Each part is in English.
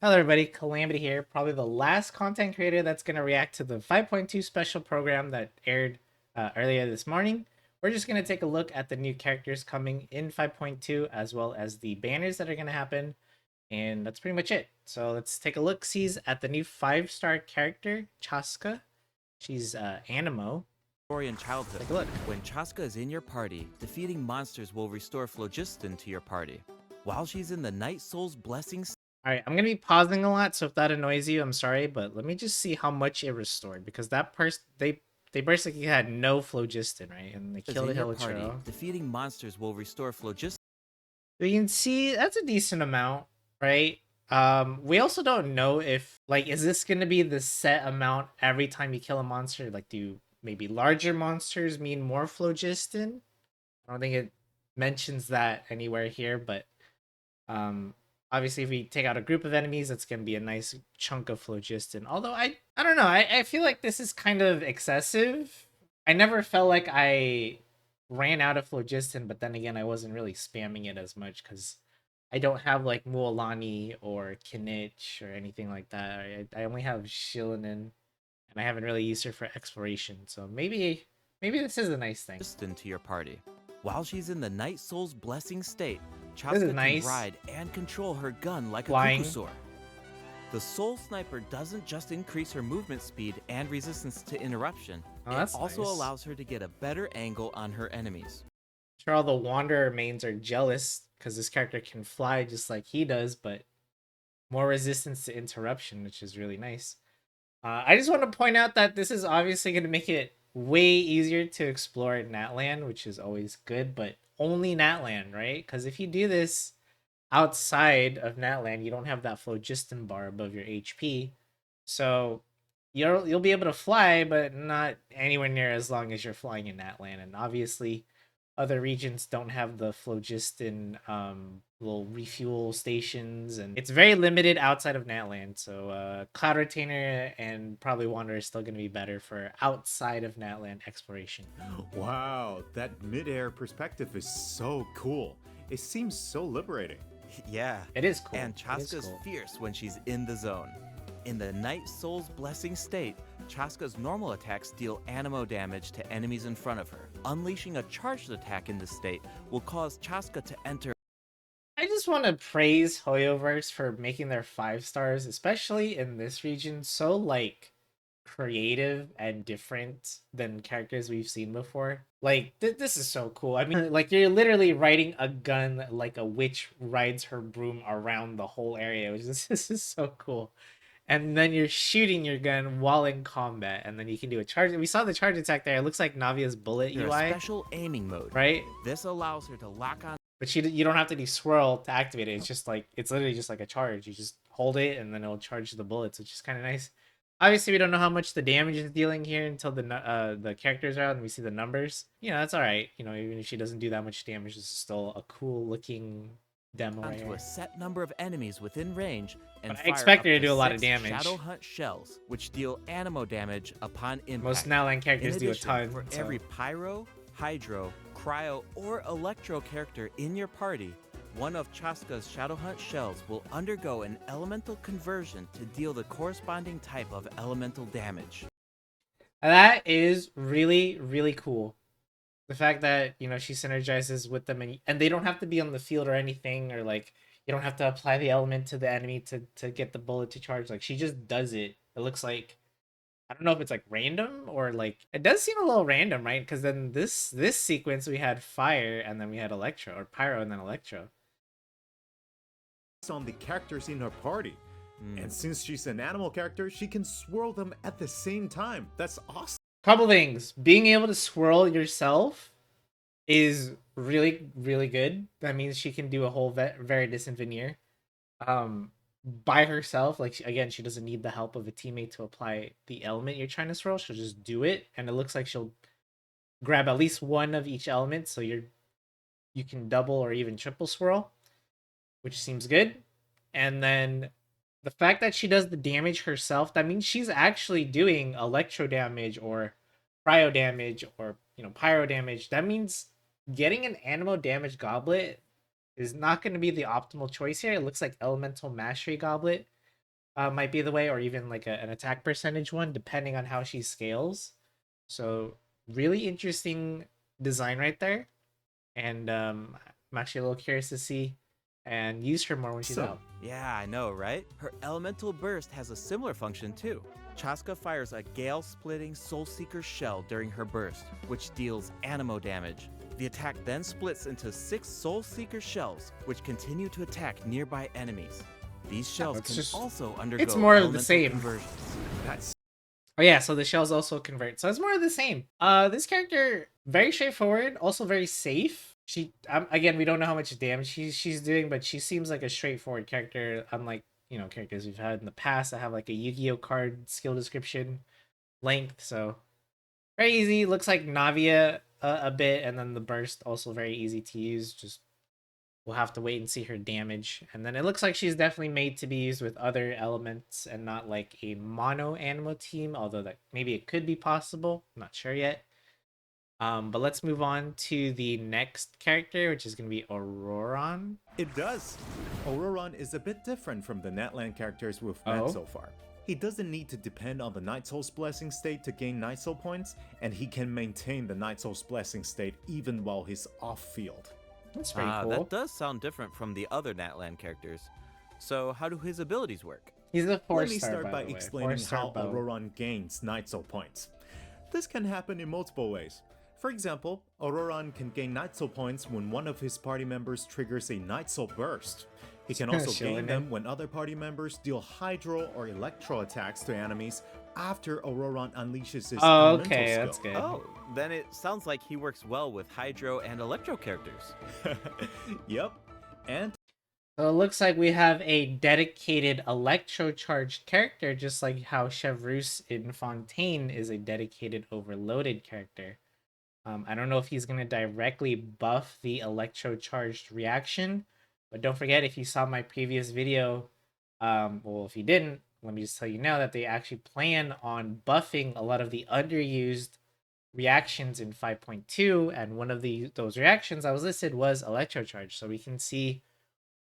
Hello everybody, Calamity here, probably the last content creator that's going to react to the 5.2 special program that aired earlier this morning. We're just going to take a look at the new characters coming in 5.2 as well as the banners that are going to happen, and that's pretty much it. So let's take a look-sees at the new 5-star character, Chaska. She's Animo. Story in childhood. Take a look. When Chaska is in your party, defeating monsters will restore phlogiston to your party. While she's in the Night Soul's Blessing. All right, I'm gonna be pausing a lot, so if that annoys you, I'm sorry, but let me just see how much it restored, because that person they basically had no phlogiston, right? And they killed a Hilichurl. Defeating monsters will restore phlogiston. So you can see that's a decent amount, right? We also don't know if, like, is this gonna be the set amount every time you kill a monster? Like, do maybe larger monsters mean more phlogiston? I don't think it mentions that anywhere here, but um, obviously, if we take out a group of enemies, that's going to be a nice chunk of phlogiston. Although I don't know, I feel like this is kind of excessive. I never felt like I ran out of phlogiston, but then again, I wasn't really spamming it as much because I don't have like Mualani or Kinich or anything like that. I only have Shilinen, and I haven't really used her for exploration. So maybe this is a nice thing. To your party. While she's in the Night Soul's Blessing state, This is Chaska nice. can ride and control her gun like Flying. a Kukusor. The Soul Sniper doesn't just increase her movement speed and resistance to interruption, it also Nice. allows her to get a better angle on her enemies. Sure, all the Wanderer mains are jealous because this character can fly just like he does, but more resistance to interruption, which is really nice. I just want to point out that this is obviously going to make it way easier to explore at Natland, which is always good, but only Natland, right? Because if you do this outside of Natland, you don't have that phlogiston bar above your HP. So you'll be able to fly, but not anywhere near as long as you're flying in Natland. And obviously, other regions don't have the phlogiston little refuel stations, and it's very limited outside of Natland. So Cloud Retainer and probably Wanderer is still going to be better for outside of Natland exploration. Wow, that mid-air perspective is so cool. It seems so liberating. Yeah, It is cool. and Chaska's cool. fierce when she's in the zone. In the Night Soul's Blessing state, Chaska's normal attacks deal animo damage to enemies in front of her. Unleashing a charged attack in this state will cause Chaska to enter. I just want to praise Hoyoverse for making their 5 stars, especially in this region, so like creative and different than characters we've seen before. Like this is so cool. I mean, like you're literally riding a gun like a witch rides her broom around the whole area, which is this is so cool. And then you're shooting your gun while in combat, and then you can do a charge. We saw the charge attack there. It looks like Navia's bullet A UI, special aiming mode. right? This allows her to lock on. But you don't have to do swirl to activate it. It's just like it's literally just like a charge. You just hold it and then it'll charge the bullets, which is kind of nice. Obviously, we don't know how much the damage is dealing here until the characters are out and we see the numbers. You know, that's all right. You know, even if she doesn't do that much damage, this is still a cool looking demo. Right Onto here. a set number of enemies within range and But I fire expect up her to do a lot of 6 damage. Shadow Hunt shells, which deal animo damage upon impact. Most Nowland characters In do a addition, ton. For so- every Pyro, Hydro, Cryo, or Electro character in your party, one of Chaska's Shadow Hunt shells will undergo an elemental conversion to deal the corresponding type of elemental damage. That is really, really cool. The fact that, you know, she synergizes with them and they don't have to be on the field or anything, or like you don't have to apply the element to the enemy to get the bullet to charge. Like she just does it. It looks like, I don't know if it's like random or like, it does seem a little random, right? Because then this sequence we had fire and then we had electro, or pyro and then electro. On the characters in her party. And since she's an animal character, she can swirl them at the same time. That's awesome. Couple things. Being able to swirl yourself is really, really good. That means she can do a whole Veridis and Veneer by herself. Like, again, she doesn't need the help of a teammate to apply the element you're trying to swirl. She'll just do it, and it looks like she'll grab at least one of each element, so you can double or even triple swirl, which seems good. And then the fact that she does the damage herself, that means she's actually doing electro damage or cryo damage or, you know, pyro damage. That means getting an animo damage goblet is not going to be the optimal choice here. It looks like elemental mastery goblet might be the way, or even like an attack percentage one, depending on how she scales. So really interesting design right there, and I'm actually a little curious to see and use her more when she's So, out. Yeah, I know, right? Her elemental burst has a similar function too. Chaska fires a gale-splitting Soulseeker shell during her burst, which deals animo damage. The attack then splits into 6 Soulseeker shells, which continue to attack nearby enemies. These shells it's can just- also it's undergo more of the elemental same. conversions. that's Oh yeah, so the shells also convert. So it's more of the same. This character very straightforward, also very safe. She again, we don't know how much damage she's doing, but she seems like a straightforward character, unlike characters we've had in the past that have like a Yu-Gi-Oh card skill description length. So very easy. Looks like Navia a bit, and then the burst also very easy to use. Just we'll have to wait and see her damage. And then it looks like she's definitely made to be used with other elements and not like a mono animo team, although that maybe it could be possible. I'm not sure yet. But let's move on to the next character, which is going to be Auroron. It does. Auroron is a bit different from the Netland characters we've met Oh. so far. He doesn't need to depend on the Night Soul's Blessing state to gain Night Soul points, and he can maintain the Night Soul's Blessing state even while he's off-field. That's pretty cool. That does sound different from the other Natland characters. So how do his abilities work? He's a Let me 4-star, start by the way. explaining 4-star how bow. Auroron gains Night Soul points. This can happen in multiple ways. For example, Auroron can gain Night Soul points when one of his party members triggers a Night Soul burst. He can also Chilling gain him. them when other party members deal Hydro or Electro attacks to enemies after Auroron unleashes his Oh, elemental okay, skill. that's good. Oh, then it sounds like he works well with Hydro and Electro characters. Yep. And So it looks like we have a dedicated electro-charged character, just like how Chevreuse in Fontaine is a dedicated overloaded character. I don't know if he's going to directly buff the electro-charged reaction, but don't forget, if you saw my previous video, well, if you didn't, let me just tell you now that they actually plan on buffing a lot of the underused reactions in 5.2, and one of those reactions I was listed was electrocharge. So we can see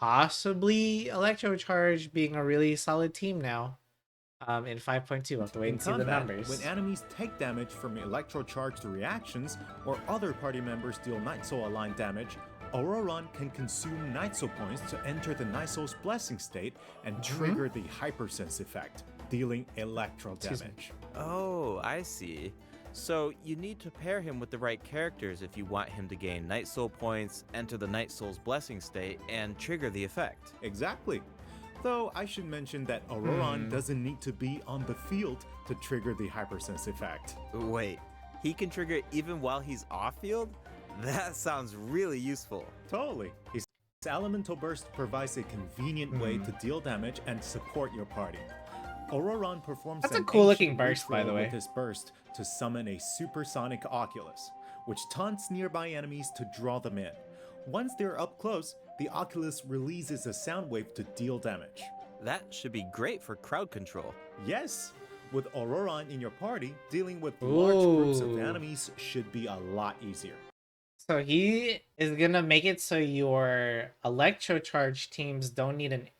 possibly electrocharge being a really solid team now. In 5.2, we'll have to wait in and see the combat, numbers. when enemies take damage from electro-charged reactions or other party members deal Night Soul aligned damage, Auroron can consume Night Soul points to enter the Night Soul's Blessing state and trigger the Hypersense effect, dealing electro Excuse me. damage. Oh, I see. So you need to pair him with the right characters if you want him to gain Night Soul points, enter the Night Soul's Blessing state, and trigger the effect. Exactly. Though I should mention that Auroron doesn't need to be on the field to trigger the Hypersense effect. Wait, he can trigger it even while he's off-field? That sounds really useful. Totally. His elemental burst provides a convenient way to deal damage and support your party. Auroron performs That's a an cool-looking ancient burst, by reach the roll way. with his burst to summon a supersonic Oculus, which taunts nearby enemies to draw them in. Once they're up close, the Oculus releases a sound wave to deal damage. That should be great for crowd control. Yes, with Auroron in your party, dealing with large groups of Ooh. enemies should be a lot easier. So he is gonna make it so your electrocharge teams don't need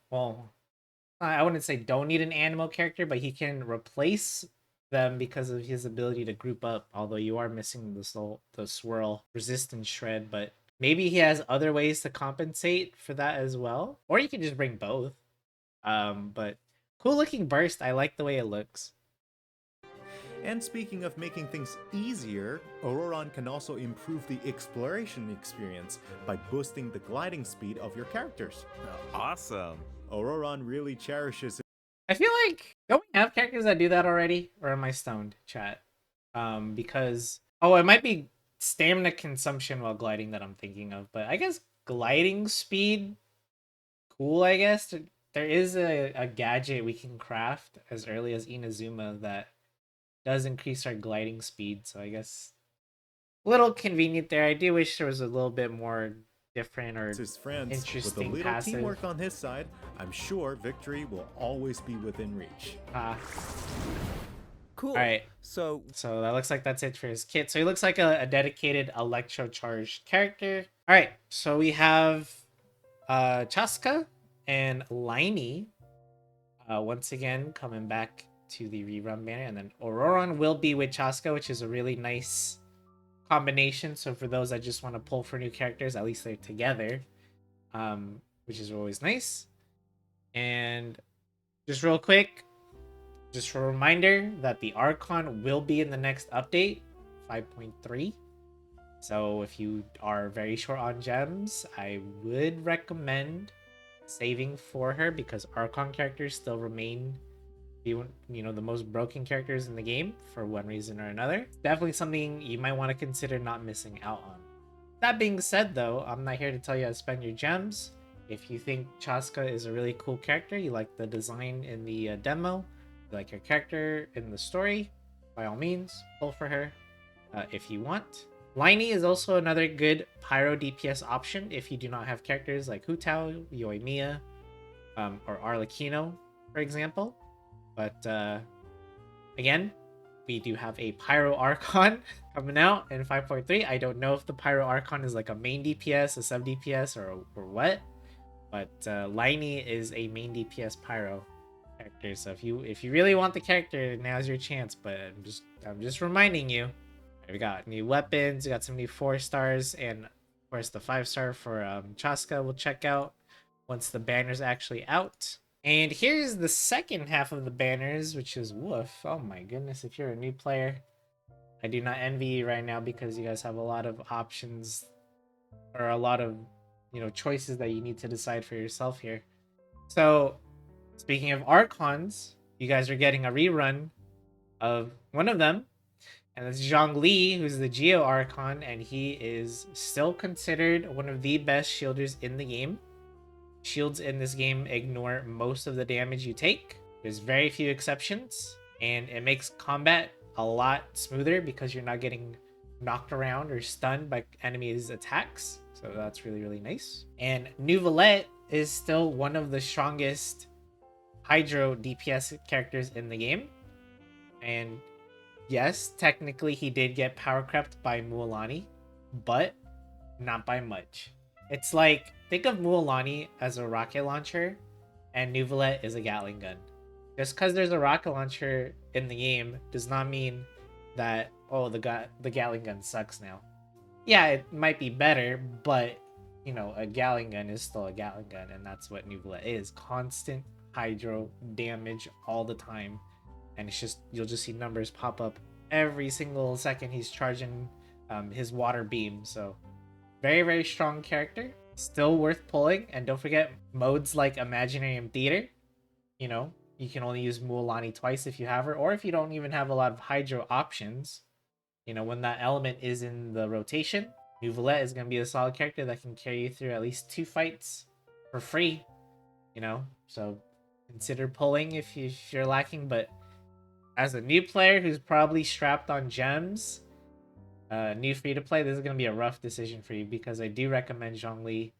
I wouldn't say don't need an animal character, but he can replace them because of his ability to group up. Although you are missing the swirl resistance shred, but maybe he has other ways to compensate for that as well, or you can just bring both. But cool looking burst. I like the way it looks. And speaking of making things easier, Auroron can also improve the exploration experience by boosting the gliding speed of your characters. Awesome. Auroron really cherishes I feel like don't we have characters that do that already, or am I stoned, chat? Because it might be stamina consumption while gliding that I'm thinking of, but I guess gliding speed, cool. I guess there is a gadget we can craft as early as Inazuma that does increase our gliding speed. So I guess a little convenient there. I do wish there was a little bit more different or his friends. With a interesting little passive. teamwork on his side, I'm sure victory will always be within reach. Cool. All right. So So that looks like that's it for his kit. So he looks like a dedicated electro-charged character. All right, so we have Chaska and Liney. Once again, coming back to the rerun banner, and then Auroron will be with Chaska, which is a really nice combination. So for those that just want to pull for new characters, at least they're together, which is always nice. And just real quick, just a reminder that the Archon will be in the next update, 5.3. So if you are very short on gems, I would recommend saving for her because Archon characters still remain the most broken characters in the game for one reason or another. Definitely something you might want to consider not missing out on. That being said, though, I'm not here to tell you how to spend your gems. If you think Chaska is a really cool character, you like the design in the demo, you like her character in the story, by all means, pull for her if you want. Liney is also another good Pyro DPS option if you do not have characters like Hu Tao, Yoimiya, or Arlecchino, for example. But again, we do have a Pyro Archon coming out in 5.3. I don't know if the Pyro Archon is like a main DPS, a sub DPS, or what. But Liney is a main DPS Pyro character. So if you really want the character, now's your chance. But I'm just reminding you. We got new weapons, we got some new 4-stars, and of course the 5-star for Chaska we'll check out once the banner's actually out. And here's the second half of the banners, which is woof. Oh my goodness, if you're a new player, I do not envy you right now because you guys have a lot of options or a lot of choices that you need to decide for yourself here. So speaking of Archons, you guys are getting a rerun of one of them. And it's Zhongli, who's the Geo Archon, and he is still considered one of the best shielders in the game. Shields in this game ignore most of the damage you take. There's very few exceptions, and it makes combat a lot smoother because you're not getting knocked around or stunned by enemies' attacks. So that's really, really nice. And Neuvillette is still one of the strongest Hydro DPS characters in the game. And yes, technically he did get power crept by Mualani, but not by much. It's like, think of Mualani as a rocket launcher and Neuvillette is a Gatling gun. Just because there's a rocket launcher in the game does not mean that, oh, the Gatling gun sucks now. Yeah, it might be better, but, a Gatling gun is still a Gatling gun, and that's what Neuvillette is. Constant hydro damage all the time. And it's just, you'll just see numbers pop up every single second he's charging his water beam. So very, very strong character. Still worth pulling. And don't forget modes like Imaginarium Theater. You can only use Mualani twice if you have her. Or if you don't even have a lot of Hydro options. When that element is in the rotation, Neuvillette is going to be a solid character that can carry you through at least 2 fights for free. So consider pulling if you're lacking. But as a new player who's probably strapped on gems, new free to play, this is going to be a rough decision for you because I do recommend Zhongli.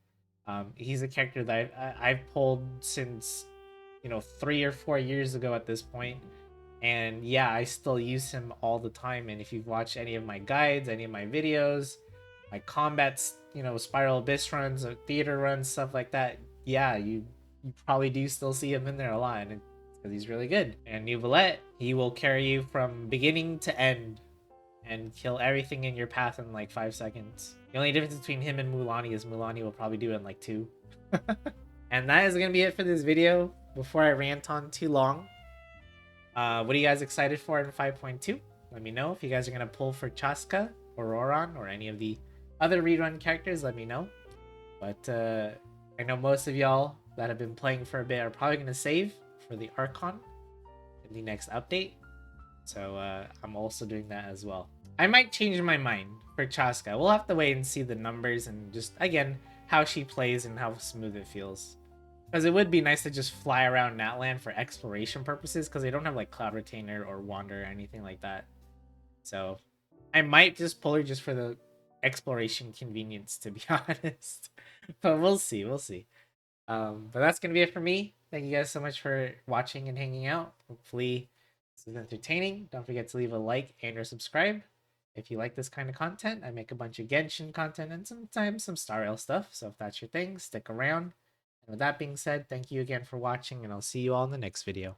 He's a character that I've pulled since 3 or 4 years ago at this point, and yeah, I still use him all the time. And if you've watched any of my guides, any of my videos, my combats, Spiral Abyss runs, or theater runs, stuff like that, yeah, you probably do still see him in there a lot, and because he's really good. And Neuvillette, he will carry you from beginning to end and kill everything in your path in like 5 seconds. The only difference between him and Mualani is Mualani will probably do it in like 2. And that is going to be it for this video. Before I rant on too long, what are you guys excited for in 5.2? Let me know. If you guys are going to pull for Chaska or Auroron or any of the other rerun characters, let me know. But I know most of y'all that have been playing for a bit are probably going to save for the Archon in the next update. So I'm also doing that as well. I might change my mind for Chaska. We'll have to wait and see the numbers and just, again, how she plays and how smooth it feels. Because it would be nice to just fly around Natland for exploration purposes, because they don't have like Cloud Retainer or Wander or anything like that. So I might just pull her just for the exploration convenience, to be honest. But we'll see, we'll see. But that's gonna be it for me. Thank you guys so much for watching and hanging out. Hopefully this is entertaining. Don't forget to leave a like and or subscribe if you like this kind of content. I make a bunch of Genshin content and sometimes some Star Rail stuff, so if that's your thing, stick around. And with that being said, thank you again for watching, and I'll see you all in the next video.